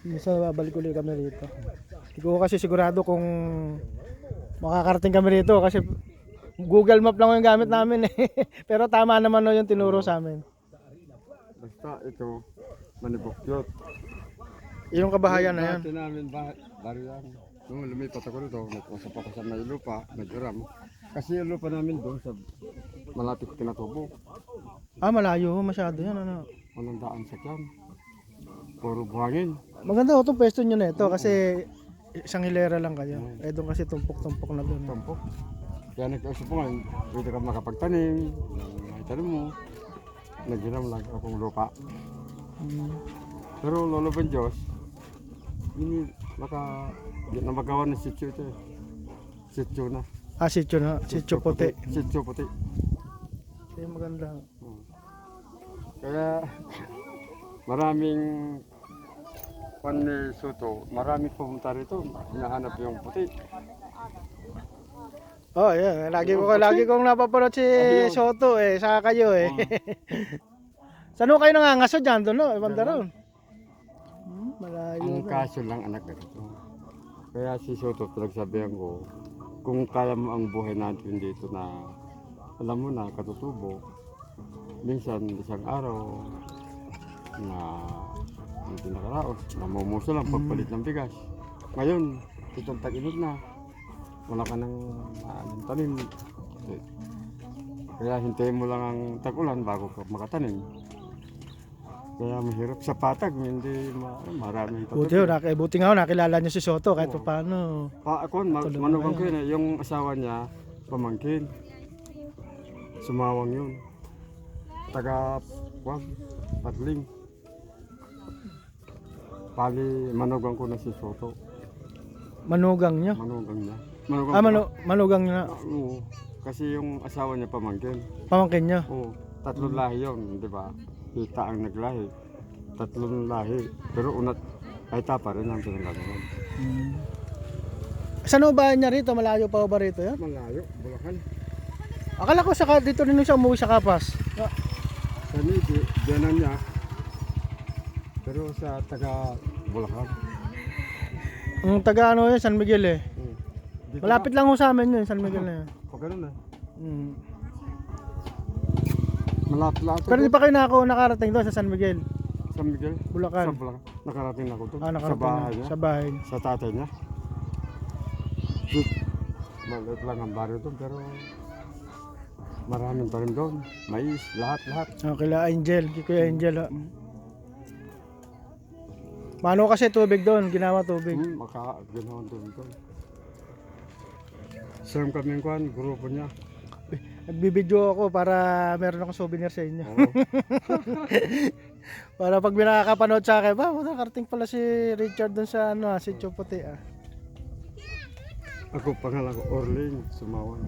Minsan babalik ulit kami rito. Hindi ko kasi sigurado kung makakarating kami rito kasi Google Map lang yung gamit namin eh. Pero tama naman no yung tinuro sa amin. Basta ito, Manibukyot. Yung kabahayan na yan. Dati namin bari yan. Nung lumipat ako rito, nagpasap ako sa may lupa, nag-uram. Kasi yung lupa namin doon sa malapit Kinatubo. Ah, malayo masyado yan ano. Walang daan sa kyan. Puro buhangin. Maganda itong pwesto nyo na ito kasi isang hilera lang kayo. Eh doon kasi tumpok-tumpok na doon. Tampok. Kaya nag-usap mo ngayon, pwede ka makapagtanim. Tanim mo. Nag-uram lang akong lupa. Pero lolo ba Diyos, hindi na magawa ng sityo ito eh. Sityo na. Ah, sityo na. Sityo puti. Sityo puti. Kaya maganda. Kaya maraming Soto, maraming pumunta rito, hinahanap yung puti. Oh, yeah. Lagi kong napapanood si Soto eh, saka kayo eh. Saan ho kayo nangangaso dyan? Doon no, banda ron. Malayo Ang na. kaso lang anak na ito. Kaya si Soto, pinagsabihan ko, kung kaya mo ang buhay natin dito na, alam mo na, katutubo, minsan isang araw na hindi nakaraos, namumuso lang pagpalit ng bigas. Ngayon, itong tag-inod na, wala ka ng tanim. Kaya hintayin mo lang ang tag-ulan bago ka makatanim. Kaya mahirap sa patag, hindi marami Buti nga ho, nakilala niyo si Soto kahit paano. Ako, manugang ko yun eh, yung asawa niya, pamangkin. Sumawang yun. Patling. Pali, manugang ko na si Soto. Manugang niya? Manugang niya. Manugang niya. Oo. Kasi yung asawa niya pamangkin. Pamangkin niya? Oo. Tatlong lahi yun, di ba? Kita ang naglahi. Tatlong lahi. Pero unat, ay tapa rin ang pinagagawa. Saan ho ba niya rito? Malayo pa ba rito yan? Malayo, Bulacan. Akala ko dito rin siya umuwi sa Kapas. Sa Midi, diyanan niya. Pero sa taga Bulacan. Ang taga ano yun, San Miguel eh. Dito Malapit lang ho sa amin yun, San Miguel na yun. O ganun eh. Mm. Malapit-lapit. Pero di pa kayo nakarating doon sa San Miguel? San Miguel? Bulacan? Sa Bulacan. Nakarating ako doon. Ah, Sa nakarating bahay na. niya. Sa bahay. Sa tatay niya. Maliit lang ang baryo doon pero maraming tanim doon. Mais, lahat. Kila Angel, Kuya Angel ha. Mano kasi tubig doon, ginawa tubig. Ginawa doon. Same kaming kwan, grupo niya. Nagbibideo ako para meron akong souvenir sa inyo. Oo. Para pag may nakakapanood sa akin, nakarating pala si Richard doon sa Sitio Puti ah. Ako pangalan ko Orling, Sumawan.